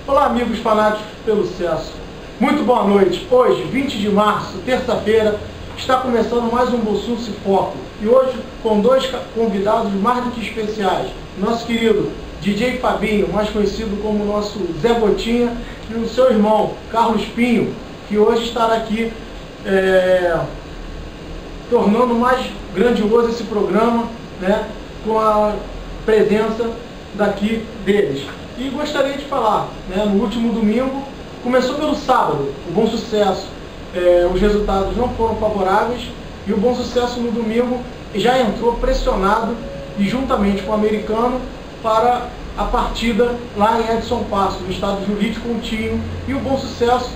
Olá, amigos fanáticos pelo sucesso. Muito boa noite. Hoje, 20 de março, terça-feira, está começando mais um Bolsunce Foco. E hoje, com dois convidados mais do que especiais. Nosso querido DJ Fabinho, mais conhecido como nosso Zé Botinha, e o seu irmão, Carlos Pinho, que hoje estará aqui tornando mais grandioso esse programa, né, com a presença daqui deles. E gostaria de falar, né, no último domingo, começou pelo sábado, o Bom Sucesso, os resultados não foram favoráveis, e o Bom Sucesso no domingo já entrou pressionado, e juntamente com o Americano, para a partida lá em Edson Passo, no estado jurídico contínuo, e o Bom Sucesso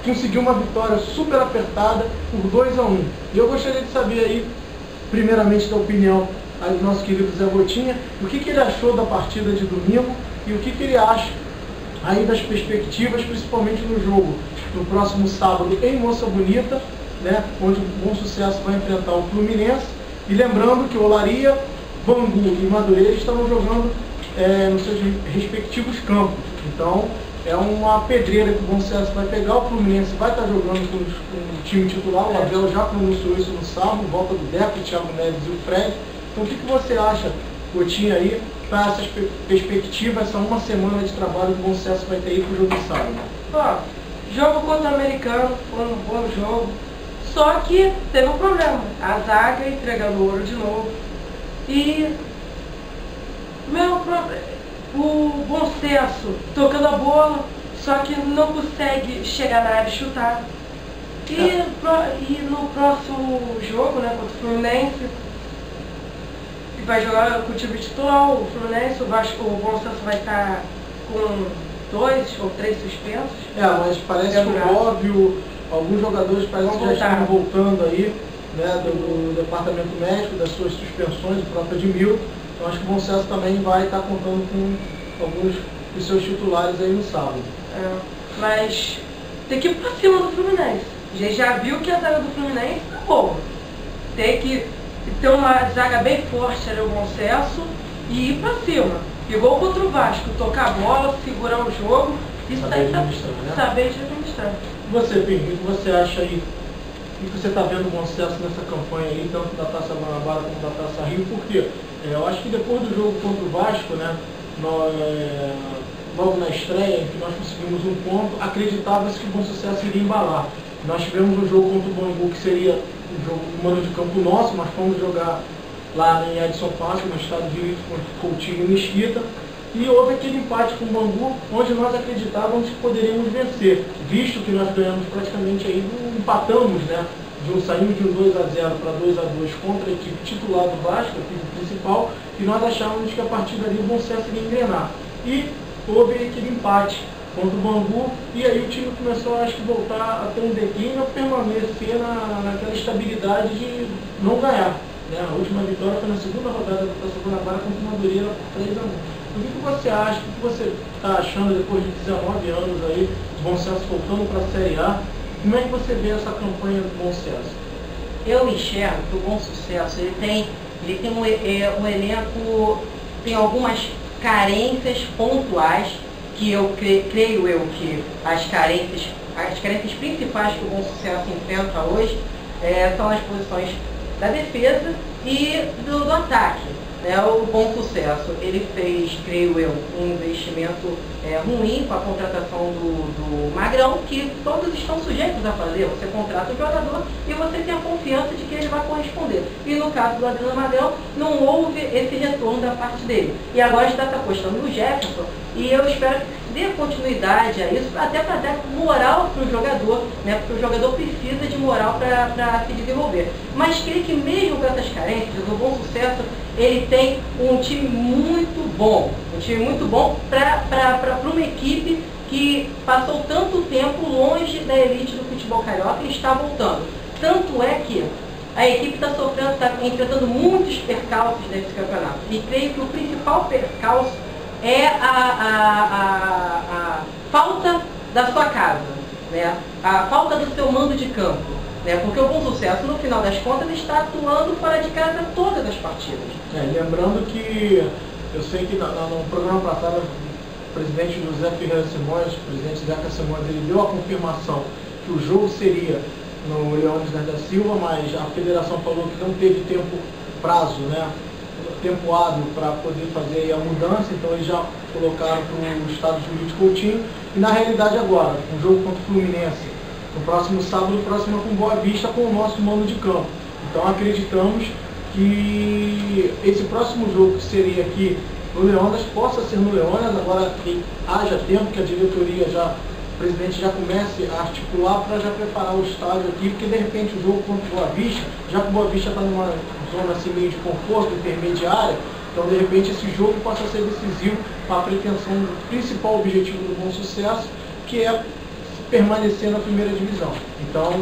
conseguiu uma vitória super apertada por 2-1. E eu gostaria de saber aí, primeiramente, da opinião aí do nosso querido Zé Botinha, o que ele achou da partida de domingo e o que ele acha aí das perspectivas, principalmente no jogo no próximo sábado em Moça Bonita, né, onde o Bom Sucesso vai enfrentar o Fluminense. E lembrando que Olaria, Bangu e Madureira estarão jogando nos seus respectivos campos. Então é uma pedreira que o Bom Sucesso vai pegar. O Fluminense vai estar jogando com o time titular. O Abel já pronunciou isso no sábado, volta do Deco, o Thiago Neves e o Fred. Então o que você acha, Botinha, aí, para essas perspectivas, essa uma semana de trabalho que o Bom Sucesso vai ter aí para o jogo de sábado? Jogo contra o Americano, foi um bom jogo, só que teve um problema, a zaga entregando ouro de novo, e o Bom Sucesso tocando a bola, só que não consegue chegar na área e chutar. E no próximo jogo, né, contra o Fluminense, vai jogar com o time titular, o Fluminense, o Bom Sucesso vai estar com 2 ou 3 suspensos. Mas parece que o óbvio, alguns jogadores parecem que já estão voltando aí, né, do departamento médico, das suas suspensões, o próprio Edmilson. Então acho que o Bom Sucesso também vai estar contando com alguns dos seus titulares aí no sábado. Mas tem que ir pra cima do Fluminense. Já viu que a zaga do Fluminense tá boa. Tem que ter uma zaga bem forte ali, o Bom Sucesso, e ir pra cima. Igual contra o Vasco, tocar a bola, segurar o jogo e saber de administrar. E você, Pinho, o que você acha aí? O que você está vendo o Bom Sucesso nessa campanha aí, tanto da Taça Guanabara como da Taça Rio? Por quê? Eu acho que depois do jogo contra o Vasco, né, logo na estreia, em que nós conseguimos um ponto, acreditava-se que o Bom Sucesso iria embalar. Nós tivemos um jogo contra o Bangu que seria um jogo de mando de campo nosso, nós fomos jogar lá em Edson Passo, no estado de Jurídico, com Coutinho e Mesquita, e houve aquele empate com o Bangu, onde nós acreditávamos que poderíamos vencer, visto que nós ganhamos praticamente aí, empatamos, né? Saímos de um 2-0 para 2-2 contra a equipe titular do Vasco, a equipe principal, e nós achávamos que a partir dali o Bom Sucesso iria engrenar. E houve aquele empate contra o Bangu, e aí o time começou, acho que, voltar a ter um declínio, a permanecer naquela estabilidade de não ganhar. A última vitória foi na segunda rodada da Taça Guanabara contra o Madureira por 3-1. O que você acha, o que você está achando depois de 19 anos aí, o Bom Sucesso voltando para a Série A? Como é que você vê essa campanha do Bom Sucesso? Eu enxergo que o Bom Sucesso ele tem um elenco, tem algumas carências pontuais, que eu creio que as carências principais que o Bom Sucesso enfrenta hoje são as posições da defesa e do ataque. O Bom Sucesso, ele fez, creio eu, um investimento ruim com a contratação do Magrão, que todos estão sujeitos a fazer. Você contrata o jogador e você tem a confiança de que ele vai corresponder. E no caso do Adriano Magrão, não houve esse retorno da parte dele. E agora está apostando no Jefferson, e eu espero que dê continuidade a isso, até para dar moral para o jogador, né? Porque o jogador precisa de moral para se desenvolver. Mas creio que mesmo com essas carências, o Bom Sucesso, ele tem um time muito bom, para uma equipe que passou tanto tempo longe da elite do futebol carioca e está voltando. Tanto é que a equipe está enfrentando muitos percalços nesse campeonato. E creio que o principal percalço é a falta da sua casa, né? A falta do seu mando de campo, né? Porque o Bom Sucesso, no final das contas, está atuando fora de casa todas as partidas. Lembrando que eu sei que no programa passado presidente José Ferreira Simões, o presidente Zeca Simões, ele deu a confirmação que o jogo seria no Leônidas da Silva, mas a federação falou que não teve prazo, né? Tempo hábil para poder fazer aí a mudança, então eles já colocaram para o estado jurídico Coutinho. E na realidade agora, um jogo contra o Fluminense, no próximo sábado, o próximo é com Boa Vista, com o nosso mando de campo. Então acreditamos que esse próximo jogo que seria aqui no Leônidas possa ser no Leônidas, agora que haja tempo que a diretoria o presidente já comece a articular para já preparar o estádio aqui, porque de repente o jogo contra o Boa Vista, já que o Boa Vista está numa zona assim meio de conforto, intermediária, então de repente esse jogo possa ser decisivo para a pretensão do principal objetivo do Bom Sucesso, que é permanecer na primeira divisão. Então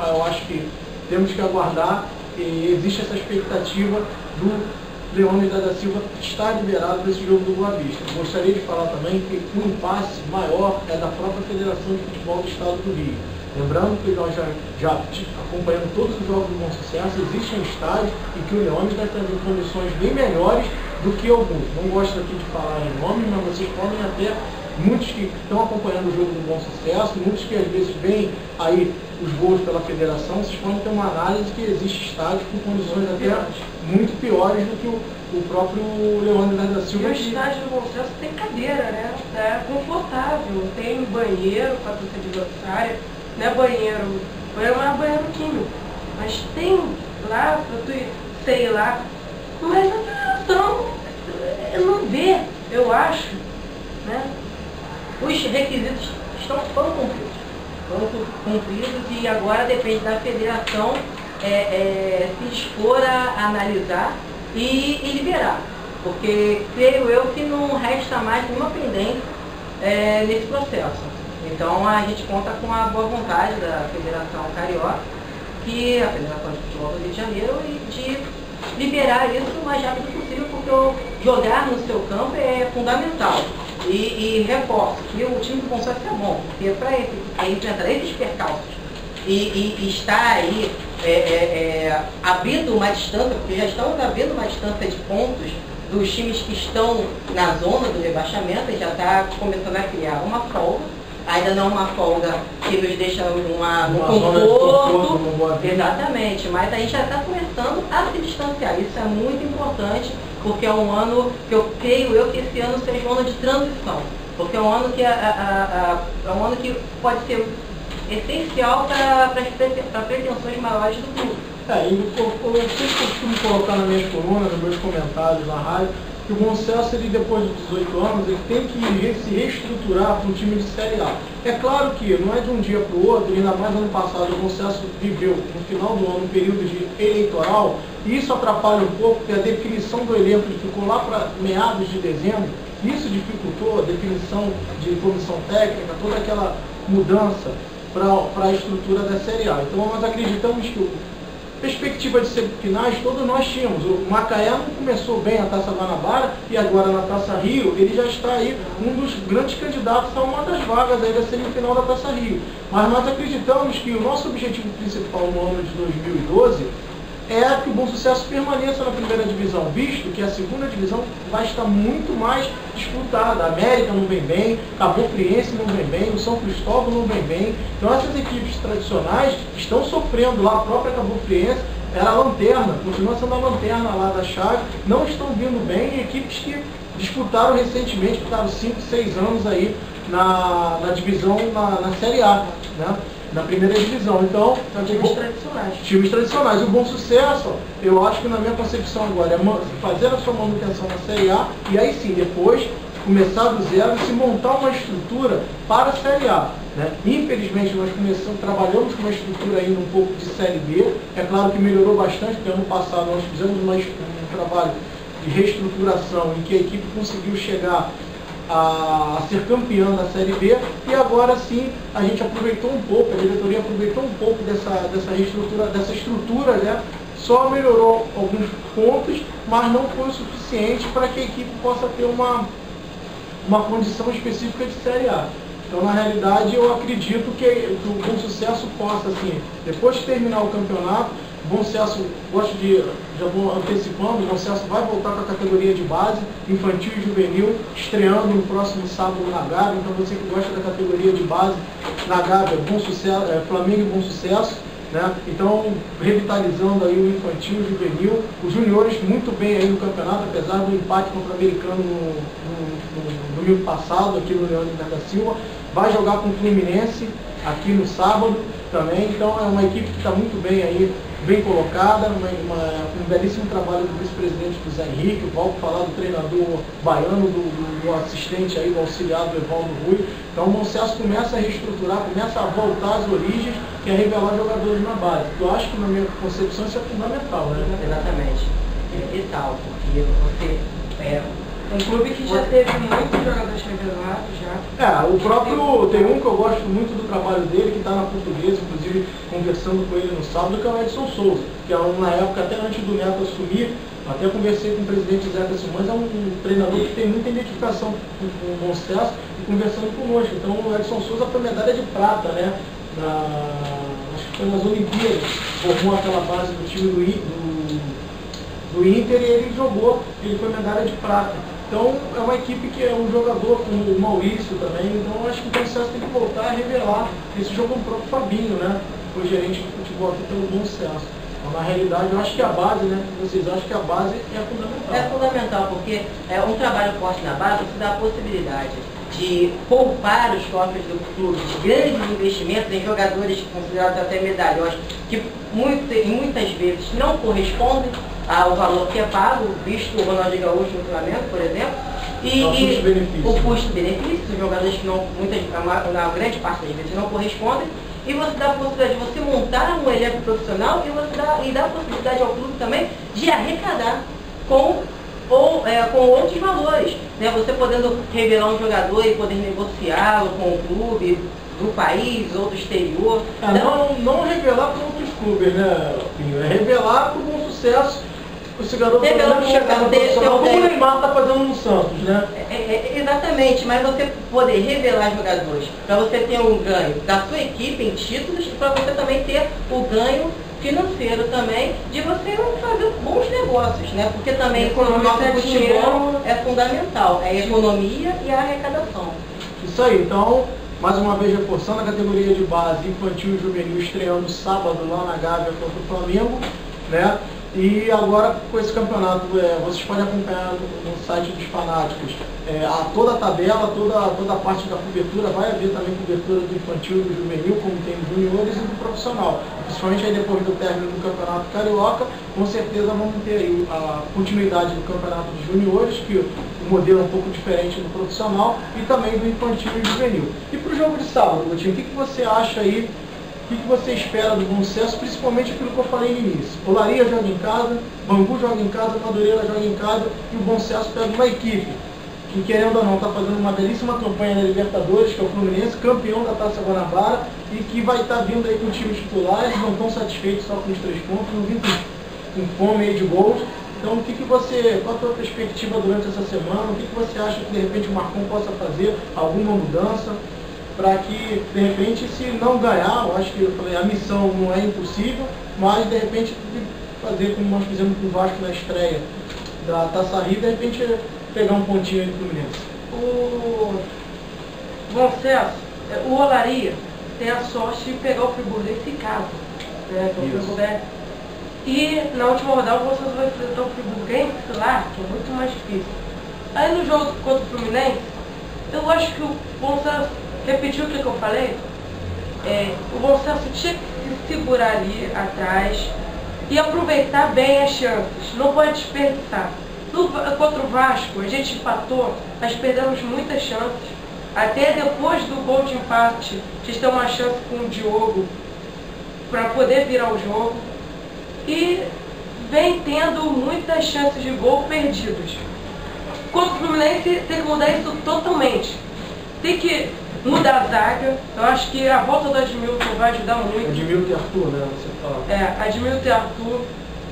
eu acho que temos que aguardar, e existe essa expectativa do Leônidas da Silva estar liberado para esse jogo do Boa Vista. Gostaria de falar também que o impasse maior é da própria Federação de Futebol do Estado do Rio. Lembrando que nós já acompanhando todos os jogos do Bom Sucesso, existe um estádio e que o Leônidas está em condições bem melhores do que alguns. Não gosto aqui de falar em nome, mas vocês podem até, muitos que estão acompanhando o jogo do Bom Sucesso, muitos que às vezes veem aí os gols pela federação, vocês podem ter uma análise que existe estádios com condições até muito piores do que o próprio Leônidas da Silva. E o estádio do Bom Sucesso tem cadeira, né? É confortável, tem banheiro para a torcida adversária, não é banheiro não é banheiro químico, mas tem lá, sei lá, mas a federação não vê, eu acho, né? Os requisitos foram cumpridos e agora depende da federação se dispor a analisar e liberar, porque creio eu que não resta mais nenhuma pendência nesse processo. Então a gente conta com a boa vontade da Federação Carioca, que a Federação de Futebol do Rio de Janeiro, e de liberar isso o mais rápido possível, porque jogar no seu campo é fundamental. E reforço que o time do Bom Sucesso é bom, porque para enfrentar esses percalços e estar aí abrindo uma distância, porque já estamos abrindo uma distância de pontos dos times que estão na zona do rebaixamento, e já está começando a criar uma folga, ainda não uma folga que nos deixa no conforto, exatamente, mas a gente já está começando a se distanciar, isso é muito importante, porque é um ano que eu creio que esse ano seja um ano de transição, porque é um ano que, é um ano que pode ser essencial para pretensões maiores do clube. Eu sempre costumo colocar nas minhas colunas, nos meus comentários na rádio, que o Bom Sucesso, ele, depois de 18 anos, ele tem que se reestruturar para um time de Série A. É claro que não é de um dia para o outro, ainda mais ano passado, o Bom Sucesso viveu, no final do ano, um período de eleitoral, e isso atrapalha um pouco, porque a definição do elenco ficou lá para meados de dezembro, isso dificultou a definição de comissão técnica, toda aquela mudança para a estrutura da Série A. Então nós acreditamos que perspectiva de semifinais todos nós tínhamos. O Macaé não começou bem a Taça Guanabara e agora na Taça Rio ele já está aí um dos grandes candidatos a uma das vagas aí da semifinal da Taça Rio. Mas nós acreditamos que o nosso objetivo principal no ano de 2012 é que o Bom Sucesso permaneça na primeira divisão, visto que a segunda divisão vai estar muito mais disputada. A América não vem bem, Cabo Friense não vem bem, o São Cristóvão não vem bem. Então essas equipes tradicionais estão sofrendo lá, a própria Cabo Friense era a lanterna, continua sendo a lanterna lá da chave, não estão vindo bem, e equipes que disputaram recentemente, ficaram 5, 6 anos aí na divisão, na Série A, né? Na primeira divisão. Então, times tradicionais. O Bom Sucesso, eu acho que na minha concepção agora é fazer a sua manutenção na Série A e aí sim, depois começar do zero e se montar uma estrutura para a Série A. Né? Infelizmente nós trabalhamos com uma estrutura ainda um pouco de Série B. É claro que melhorou bastante, porque ano passado nós fizemos um trabalho de reestruturação em que a equipe conseguiu chegar a ser campeã da Série B, e agora sim a gente aproveitou um pouco, a diretoria aproveitou um pouco dessa estrutura, né? Só melhorou alguns pontos, mas não foi o suficiente para que a equipe possa ter uma condição específica de Série A. Então, na realidade, eu acredito que o Bom Sucesso possa, assim, depois de terminar o campeonato, Bom Sucesso, já vou antecipando, o Bom Sucesso vai voltar com a categoria de base, infantil e juvenil, estreando no próximo sábado na Gávea. Então você que gosta da categoria de base na Gávea, Bom Sucesso, Flamengo e Bom Sucesso, né? Então revitalizando aí o infantil e o juvenil, os juniores muito bem aí no campeonato, apesar do empate contra o Americano no domingo passado, aqui no Leandro da Silva, vai jogar com o Fluminense aqui no sábado também. Então é uma equipe que está muito bem aí, bem colocada, um belíssimo trabalho do vice-presidente do Zé Henrique, volto a falar do treinador baiano, do assistente aí, do auxiliar do Evaldo Rui. Então o Bom Sucesso começa a reestruturar, começa a voltar às origens, que é revelar jogadores na base. Eu acho que na minha concepção isso é fundamental, né? Exatamente. É vital, porque você um clube que já teve muitos jogadores revelados já. O próprio, tem um que eu gosto muito do trabalho dele, que está na Portuguesa, inclusive conversando com ele no sábado, que é o Edson Souza, que é na época, até antes do Neto assumir, até conversei com o presidente Zeca Simões, é um treinador que tem muita identificação com o Bom Sucesso e conversando conosco. Então o Edson Souza foi medalha de prata, né? Acho que foi nas Olimpíadas, formou aquela base do time do Inter e ele jogou, ele foi medalha de prata. Então é uma equipe que é um jogador com o Maurício também, então eu acho que o Bom Sucesso tem que voltar a revelar esse jogo com o próprio Fabinho, né? Foi gerente de futebol aqui pelo Bom Sucesso. Então, na realidade, eu acho que a base, né? Vocês acham que a base é fundamental. É fundamental, porque um trabalho forte na base você dá a possibilidade de poupar os cofres do clube de grandes investimentos em jogadores considerados até medalhões, que muitas vezes não correspondem ao valor que é pago, visto o Ronaldinho Gaúcho no Flamengo, por exemplo, e o custo-benefício, os jogadores que na grande parte das vezes não correspondem, e você dá a possibilidade de você montar um elenco profissional e dá a possibilidade ao clube também de arrecadar com outros valores, né? Você podendo revelar um jogador e poder negociá-lo com o clube do país ou do exterior. Não revelar para outros clubes, né, Pinho? É revelar para o Bom Sucesso. Esse garoto chegar no profissional, como o Neymar está fazendo no Santos, né? Exatamente, mas você poder revelar jogadores, para você ter um ganho da sua equipe em títulos e para você também ter o ganho financeiro também, de você fazer bons negócios, né? Porque também o nosso futebol é fundamental, é a economia e a arrecadação. Isso aí, então, mais uma vez reforçando a categoria de base infantil e juvenil, estreando sábado lá na Gávea contra o Flamengo, né? E agora com esse campeonato, vocês podem acompanhar no site dos fanáticos toda a tabela, toda a parte da cobertura, vai haver também cobertura do infantil e do juvenil, como tem dos juniores e do profissional. Principalmente aí depois do término do Campeonato Carioca, com certeza vamos ter aí a continuidade do Campeonato de Juniores, que o modelo é um pouco diferente do profissional, e também do infantil e juvenil. E para o jogo de sábado, Coutinho, o que você acha aí? O que você espera do Bom Sucesso, principalmente aquilo que eu falei no início? Olaria joga em casa, Bangu joga em casa, Madureira joga em casa e o Bom Sucesso pega uma equipe que, querendo ou não, está fazendo uma belíssima campanha na Libertadores, que é o Fluminense, campeão da Taça Guanabara, e que vai estar vindo aí com times titulares, não estão satisfeitos só com os 3 pontos, não vim com fome aí de gols. Então, qual a tua perspectiva durante essa semana? O que você acha que de repente o Marcão possa fazer? Alguma mudança? Para que, de repente, se não ganhar, eu acho que a missão não é impossível, mas, de repente, fazer como nós fizemos com o Vasco na estreia da Taça Rio, de repente, pegar um pontinho aí do Fluminense. O Bom Sucesso, o Olaria tem a sorte de pegar o Friburguês em casa, né, que é o Friburguês. E, na última rodada, o Bom Sucesso vai enfrentar o Friburguês lá, que é muito mais difícil. Aí, no jogo contra o Fluminense, eu acho que o Bom Sucesso repetiu o que eu falei, o Bom Sucesso tinha que se segurar ali atrás e aproveitar bem as chances, não pode desperdiçar. Contra o Vasco, a gente empatou, nós perdemos muitas chances, até depois do gol de empate, a gente tem uma chance com o Diogo para poder virar o jogo, e vem tendo muitas chances de gol perdidas. Contra o Fluminense tem que mudar isso totalmente, tem que mudar a zaga. Eu acho que a volta do Admilton vai ajudar muito. Admilton e Arthur, né? Você fala. Admilton e Arthur.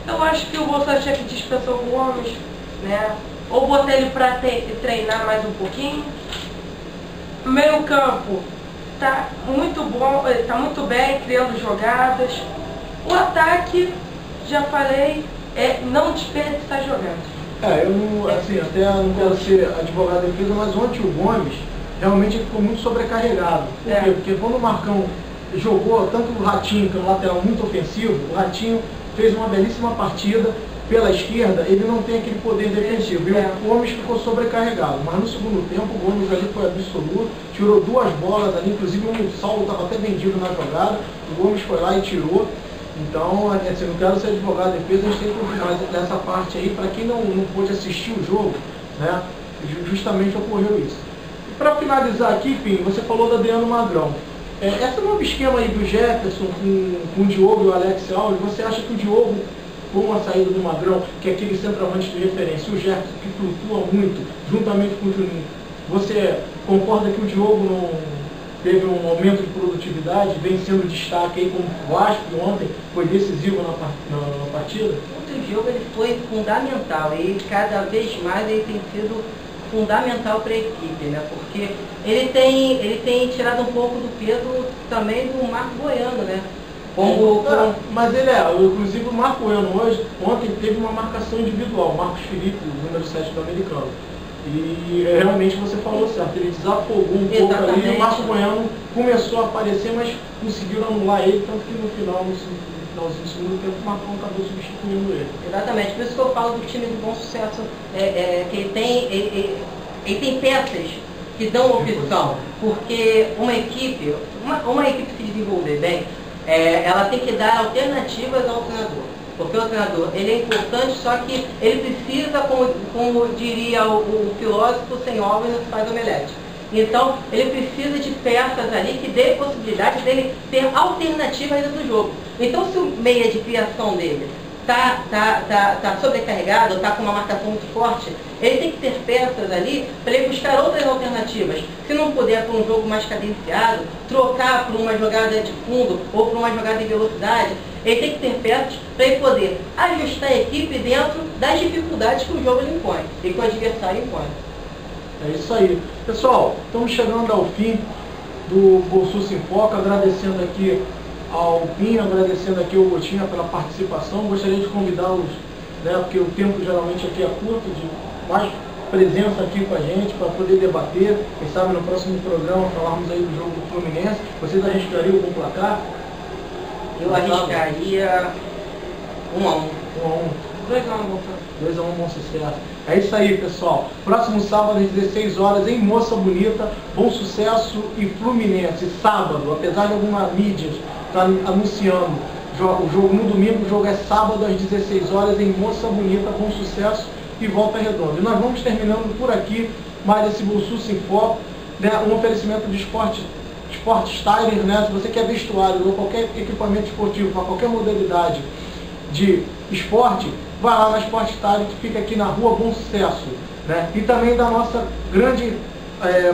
Eu acho que o Bolsonaro tinha que dispensar o Gomes, né? Ou botar ele para treinar mais um pouquinho. Meio campo tá muito bom, tá muito bem, criando jogadas. O ataque, já falei, não desperdiçar jogando. Eu não, assim, até não quero ser advogado de defesa, mas ontem o Gomes realmente ficou muito sobrecarregado. Por quê? Porque quando o Marcão jogou tanto o Ratinho, que é um lateral muito ofensivo, o Ratinho fez uma belíssima partida pela esquerda, ele não tem aquele poder defensivo. E o Gomes ficou sobrecarregado. Mas no segundo tempo o Gomes ali foi absoluto, tirou 2 bolas ali, inclusive um Saulo estava até vendido na jogada, o Gomes foi lá e tirou. Então, assim, não quero ser advogado de defesa, a gente tem que confirmar nessa parte aí, para quem não pôde assistir o jogo, né, justamente ocorreu isso. E para finalizar aqui, Pinho, você falou da Adriano Magrão. Esse novo esquema aí do Jefferson com o Diogo e o Alex Alves, você acha que o Diogo, com a saída do Magrão, que é aquele centroavante de referência, e o Jefferson, que flutua muito, juntamente com o Juninho, você concorda que o Diogo não teve um aumento de produtividade, vem sendo destaque aí, como o Vasco ontem foi decisivo na partida? O jogo ele foi fundamental e cada vez mais ele tem sido fundamental para a equipe, né? Porque ele tem tirado um pouco do peso também do Marco Goiano, né? Mas ele inclusive o Marco Goiano ontem teve uma marcação individual, Marcos Felipe, o número 7 do americano. E realmente você falou certo, ele desafogou um pouco ali, e o Marco Goiano começou a aparecer, mas conseguiram anular ele, tanto que no finalzinho do segundo tempo o Marcão acabou substituindo ele. Exatamente, por isso que eu falo do time do Bom Sucesso, que ele tem peças que dão opção, porque uma equipe se desenvolver bem, ela tem que dar alternativas ao treinador. Porque o treinador, ele é importante, só que ele precisa, como diria o filósofo, sem ovos não se faz omelete. Então, ele precisa de peças ali que dê possibilidade dele ter alternativas dentro do jogo. Então, se o meia de criação dele tá sobrecarregado, está com uma marcação muito forte, ele tem que ter peças ali para ele buscar outras alternativas. Se não puder para um jogo mais cadenciado, trocar para uma jogada de fundo ou para uma jogada de velocidade, ele tem que ter peças para ele poder ajustar a equipe dentro das dificuldades que o jogo lhe impõe e que o adversário impõe. É isso aí. Pessoal, estamos chegando ao fim do Bolsus em Foco, agradecendo aqui ao Pinho, agradecendo aqui ao Gotinha pela participação. Gostaria de convidá-los, né, porque o tempo geralmente aqui é curto, de mais presença aqui com a gente, para poder debater. Quem sabe no próximo programa falarmos aí do jogo do Fluminense. Vocês arriscariam algum placar? Eu arriscaria 1-1. 2-1, 2-1, Bom Sucesso. É isso aí, pessoal. Próximo sábado, às 16 horas, em Moça Bonita, Bom Sucesso e Fluminense. Sábado, apesar de alguma mídia estar anunciando o jogo no domingo, o jogo é sábado, às 16 horas, em Moça Bonita, Bom Sucesso e Volta Redonda. E nós vamos terminando por aqui mais esse Bolsus em Foco, né, um oferecimento de Sport Styler, né? Se você quer vestuário ou qualquer equipamento esportivo para qualquer modalidade de esporte, vai lá na Sport Styler, que fica aqui na Rua Bom Sucesso, né? E também da nossa grande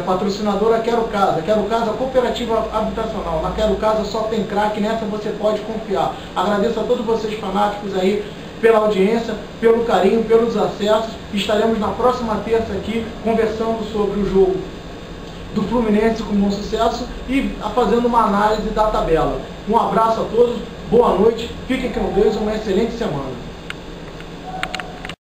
patrocinadora Quero Casa cooperativa habitacional. Na Quero Casa só tem craque, nessa você pode confiar. Agradeço a todos vocês fanáticos aí pela audiência, pelo carinho, pelos acessos. Estaremos na próxima terça aqui conversando sobre o jogo do Fluminense com Bom Sucesso e fazendo uma análise da tabela. Um abraço a todos, boa noite, fiquem com Deus, uma excelente semana.